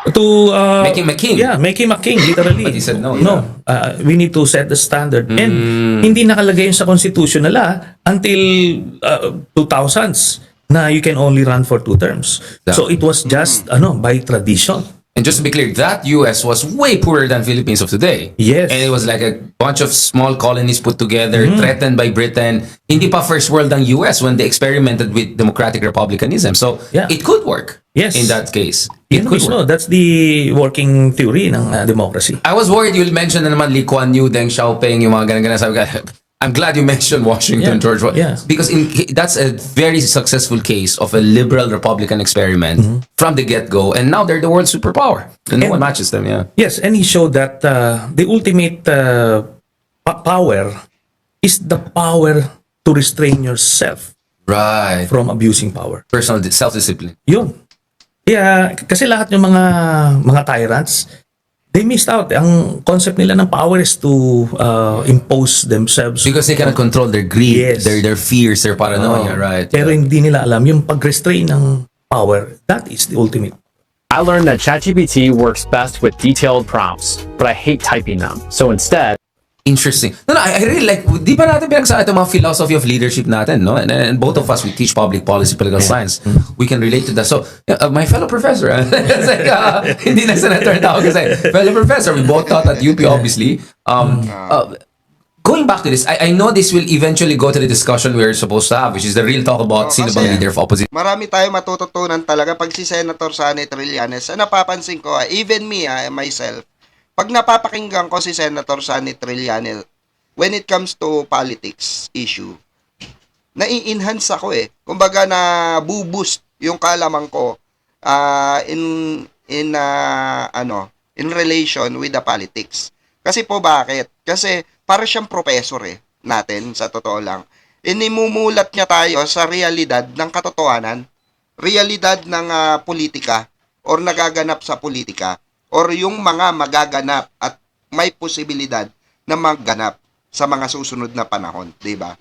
Make him a king. Yeah, make him a king, literally. But he said no. We need to set the standard. And hindi nakalagay yun sa constitution nila until 2000s na you can only run for 2 terms. So it was just by tradition. And just to be clear, that US was way poorer than Philippines of today. Yes. And it was like a bunch of small colonies put together, threatened by Britain. Hindi pa first world ang US when they experimented with democratic republicanism. So it could work. Yes. In that case. It could work. That's the working theory ng democracy. I was worried you'll mention na naman Lee Kuan Yew, Deng Xiaoping, yung mga ganun-ganun. Sabi ko, I'm glad you mentioned Washington, George. Because that's a very successful case of a liberal Republican experiment from the get-go. And now they're the world superpower. And no one matches them, Yes, and he showed that the ultimate power is the power to restrain yourself Right. from abusing power. Personal self-discipline. Yun. Kaya, kasi lahat ng mga tyrants, they missed out. Ang concept nila ng power is to impose themselves. Because they cannot control their greed, Yes. their fears, their paranoia, right? Pero hindi nila alam yung pag-restrain ng power. That is the ultimate. I learned that ChatGPT works best with detailed prompts, but I hate typing them. So instead, Interesting. No, I really like, di ba natin pinagsasabi itong mga philosophy of leadership natin, no? And both of us, we teach public policy, political science. We can relate to that. So, my fellow professor, it's like, hindi na senator tao kasi, fellow professor, we both taught at UP, obviously. Going back to this, I know this will eventually go to the discussion we're supposed to have, which is the real talk about sino bang leader of opposition. Marami tayong matututunan talaga pag si Senator Sonny Trillanes. Napapansin ko, even me, myself, pag napapakinggan ko si Senator Sonny Trillanes, when it comes to politics issue, nai-enhance ako eh. Kumbaga na boost yung kaalaman ko in relation with the politics. Kasi po bakit? Kasi para siyang professor natin sa totoo lang. Inimumulat niya tayo sa realidad ng katotohanan, realidad ng politika or nagaganap sa politika or yung mga magaganap at may posibilidad na magganap sa mga susunod na panahon, 'di ba?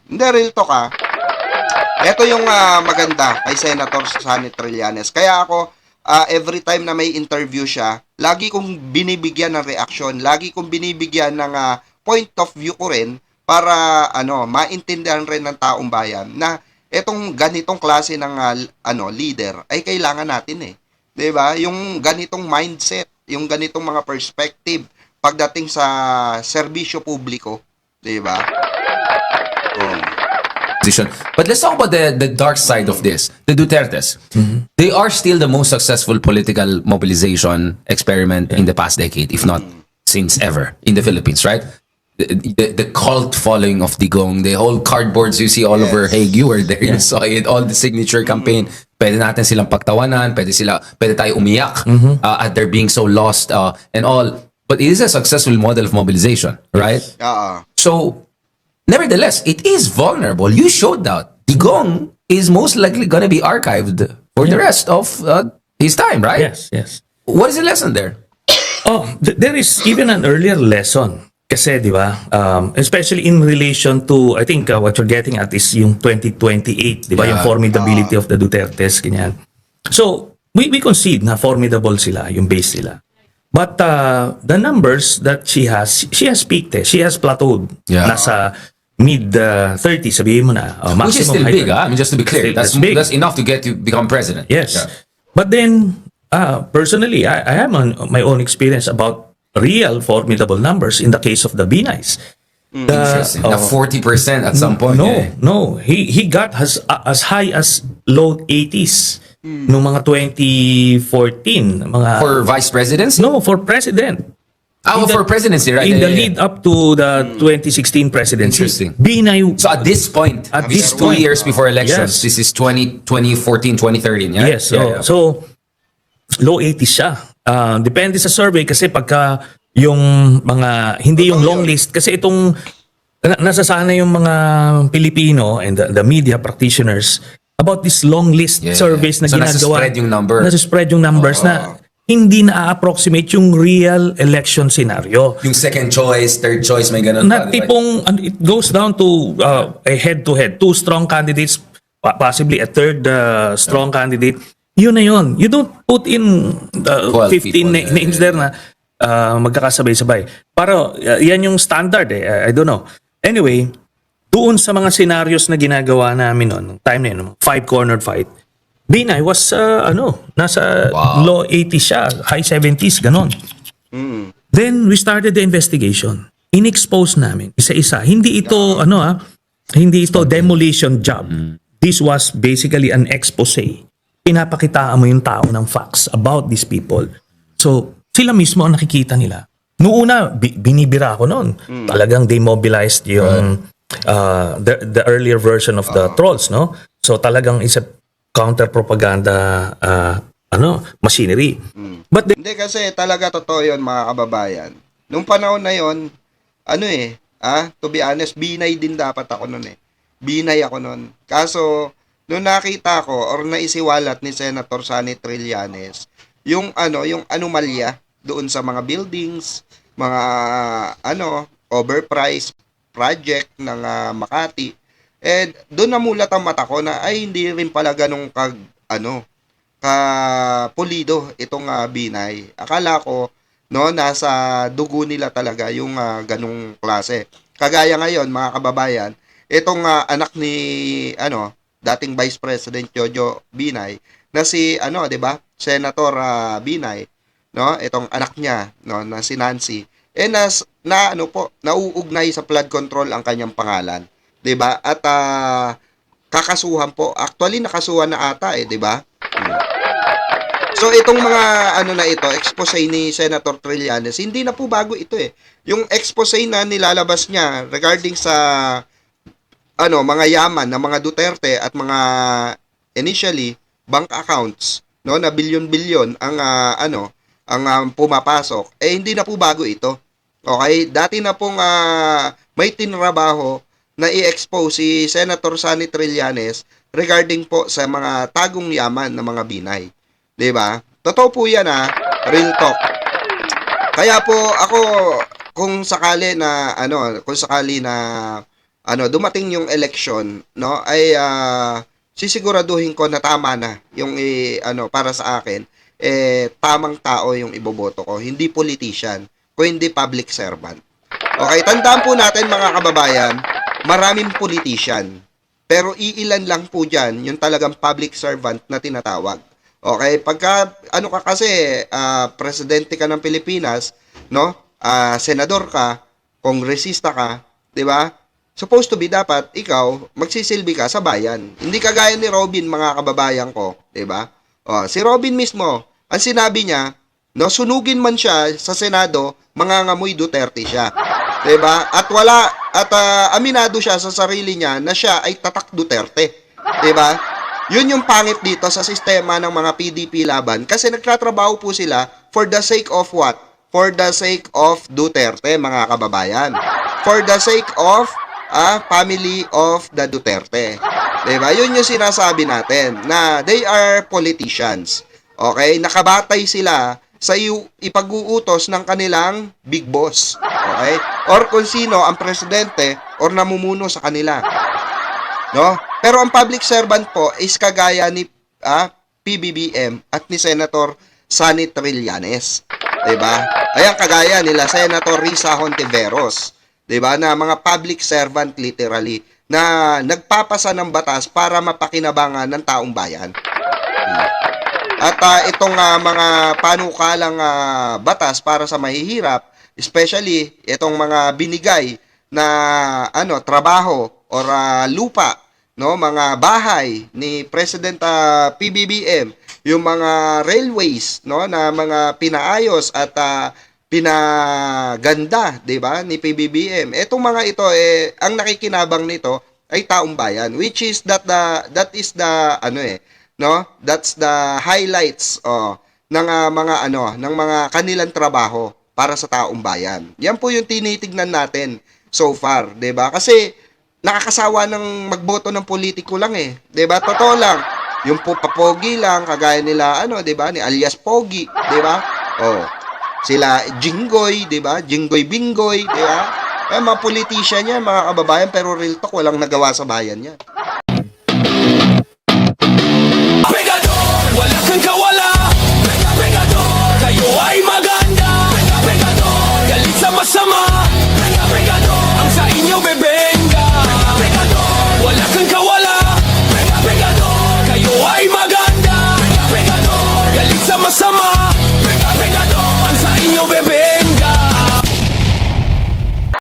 Hindi real talk Ito yung maganda kay Senator Sonny Trillanes. Kaya ako every time na may interview siya, lagi kong binibigyan ng reaksyon, lagi kong binibigyan ng point of view ko rin para maintindihan rin ng taong bayan na etong ganitong klase ng leader ay kailangan natin 'di ba? Yung ganitong mindset, yung ganitong mga perspective pagdating sa serbisyo publiko, 'di ba? But let's talk about the dark side of this. The Dutertes. They are still the most successful political mobilization experiment in the past decade, if not since ever, in the Philippines, right? The cult following of Digong, the whole cardboards you see all over Hague, you were there, you saw it, all the signature campaign. Pwede natin silang pagtawanan, pwede tayo umiyak at they're being so lost and all. But it is a successful model of mobilization, right? So, nevertheless, it is vulnerable. You showed that. Digong is most likely going to be archived for the rest of his time, right? Yes. What is the lesson there? There is even an earlier lesson. Kasi, di ba, especially in relation to, I think what you're getting at is yung 2028, di ba, yung formidability of the Dutertes, ganyan. So, we concede na formidable sila, yung base sila. But the numbers that she has peaked she has plateaued. Nasa mid-30s, sabihin mo na. Which is still big, I mean, just to be clear, that's enough to get you become president. Yes. But then, personally, I have my own experience about real formidable numbers in the case of the Binays. Interesting. Na 40% at some point. No. He got as high as low 80s noong mga 2014. For vice presidency? No, for president. For presidency, right? In the lead up to the 2016 presidency. Interesting. Binay, so at this point, this is 2 years before elections. This is 2014, 2013, yeah? Yes. So, low 80s siya. Depende sa survey kasi pagka yung mga, hindi yung long list, kasi itong, nasasana yung mga Pilipino and the media practitioners about this long list surveys na ginagawa. Nasa-spread yung numbers na hindi na-approximate yung real election scenario. Yung second choice, third choice, may ganun. Na tipong, it goes down to a head-to-head. 2 strong candidates, possibly a third strong candidate. Yun na yun. You don't put in 12 15 people, names there na magkakasabay-sabay. Para yan yung standard I don't know. Anyway, doon sa mga scenarios na ginagawa namin noon, time na yun, 5-cornered fight, Binay was, nasa Wow. low 80s siya, high 70s, ganon. Then, we started the investigation. In-expose namin, isa-isa. Hindi ito, hindi ito demolition job. This was basically an expose. Pinapakitaan mo yung tao ng facts about these people. So, sila mismo ang nakikita nila. Noong una, binibira ako noon. Talagang demobilized yung the earlier version of the trolls, no? So, talagang isa counter-propaganda machinery. But Hindi kasi talaga totoo yun mga kababayan. Nung panahon na yon, to be honest, binay din dapat ako nun eh. Binay ako nun. Kaso, nung nakita ko or naisiwalat ni Senator Sonny Trillanes, yung anomalya doon sa mga buildings, mga overpriced project ng Makati, doon namulat ang mata ko na ay hindi rin pala ganong pulido itong Binay. Akala ko nasa dugo nila talaga yung ganong klase. Kagaya ngayon mga kababayan, itong anak ni dating Vice President Jojo Binay na si 'di ba? Senator Binay, no? Itong anak niya, no, na si Nancy. Nauugnay sa flood control ang kanyang pangalan. 'Di ba? At kakasuhan po. Actually nakasuhan na ata 'di ba? So itong mga expose ni Senator Trillanes, hindi na po bago ito eh. Yung expose na nilalabas niya regarding sa mga yaman ng mga Duterte at mga initially bank accounts, no, na bilyon-bilyon ang pumapasok, hindi na po bago ito. Okay, dati na pong may tinrabaho na i-expose si Senator Sonny Trillanes regarding po sa mga tagong yaman ng mga Binay. 'Di ba? Totoo po 'yan real talk. Kaya po ako kung sakali na dumating yung election, no, ay sisiguraduhin ko na tama na yung para sa akin tamang tao yung iboboto ko, hindi politician, kundi public servant. Okay, tandaan po natin mga kababayan, maraming politician, pero iilan lang po diyan yung talagang public servant na tinatawag. Okay, pagka ka kasi presidente ka ng Pilipinas, no? Senador ka, kongresista ka, 'di ba? Supposed to be dapat ikaw magsisilbi ka sa bayan. Hindi kagaya ni Robin mga kababayan ko, 'di ba? Si Robin mismo, ang sinabi niya, no, sunugin man siya sa Senado, mangangamoy Duterte siya. 'Di ba? At aminado siya sa sarili niya na siya ay tatak Duterte. 'Di ba? Yun yung pangit dito sa sistema ng mga PDP laban kasi nagtatrabaho po sila for the sake of what? For the sake of Duterte, mga kababayan. For the sake of family of the Duterte. Diba? Yun yung sinasabi natin na they are politicians. Okay? Nakabatay sila sa ipag-uutos ng kanilang big boss. Okay? Or kung sino ang presidente or namumuno sa kanila. No? Pero ang public servant po is kagaya ni PBBM at ni Senator Sonny Trillanes. 'Di ba? Ayan kagaya nila Senator Risa Hontiveros, 'di ba? Na mga public servant literally na nagpapasa ng batas para mapakinabangan ng taong bayan. At itong mga panukalang batas para sa mahihirap, especially itong mga binigay na trabaho or lupa, no, mga bahay ni President PBBM, yung mga railways, no, na mga pinaayos at pinaganda, 'di ba, ni PBBM. Etong mga ito ang nakikinabang nito ay taong bayan, which is that's the highlights ng mga kanilang trabaho para sa taong bayan. Yan po yung tinitignan natin so far, 'di ba? Kasi nakakasawa ng magboto ng politiko lang 'di ba? Totoo lang. Yung papogi lang kagaya nila 'di ba, ni alias Pogi, 'di ba? Sila Jinggoy, 'di ba? Jinggoy Bingoy, 'di ba? Mga politician yan, mga kababayan, pero real talk walang nagawa sa bayan yan.